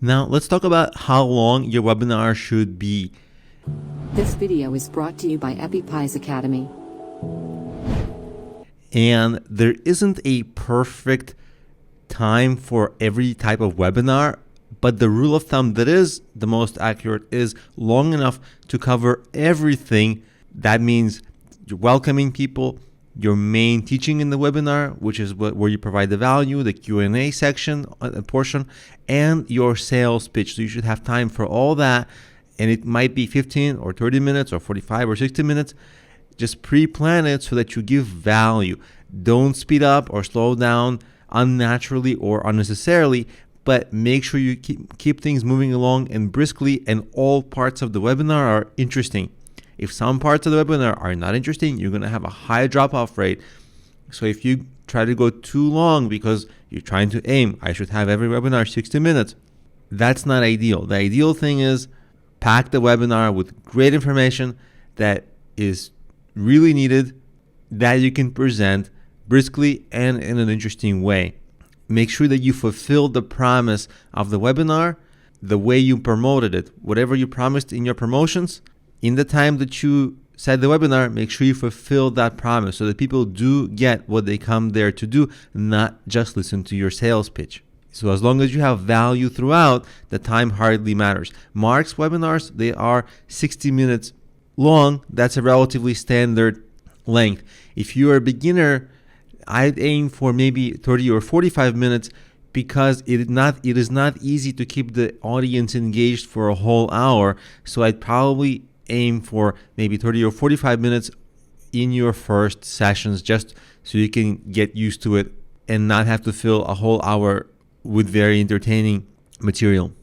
Now, let's talk about how long your webinar should be. This video is brought to you by EpiPies Academy. And there isn't a perfect time for every type of webinar, but the rule of thumb that is the most accurate is long enough to cover everything. That means you're welcoming people, your main teaching in the webinar, which is where you provide the value, the Q&A section portion, and your sales pitch. So you should have time for all that, and it might be 15 or 30 minutes or 45 or 60 minutes. Just pre-plan it so that you give value. Don't speed up or slow down unnaturally or unnecessarily, but make sure you keep things moving along and briskly, and all parts of the webinar are interesting. If some parts of the webinar are not interesting, you're going to have a high drop-off rate. So if you try to go too long because you're trying to aim, I should have every webinar 60 minutes, that's not ideal. The ideal thing is pack the webinar with great information that is really needed, that you can present briskly and in an interesting way. Make sure that you fulfill the promise of the webinar the way you promoted it. Whatever you promised in your promotions, in the time that you said the webinar, make sure you fulfill that promise so that people do get what they come there to do, not just listen to your sales pitch. So as long as you have value throughout, the time hardly matters. Mark's webinars, they are 60 minutes long. That's a relatively standard length. If you are a beginner, I'd aim for maybe 30 or 45 minutes because it is not easy to keep the audience engaged for a whole hour. So I'd probably aim for maybe 30 or 45 minutes in your first sessions, just so you can get used to it and not have to fill a whole hour with very entertaining material.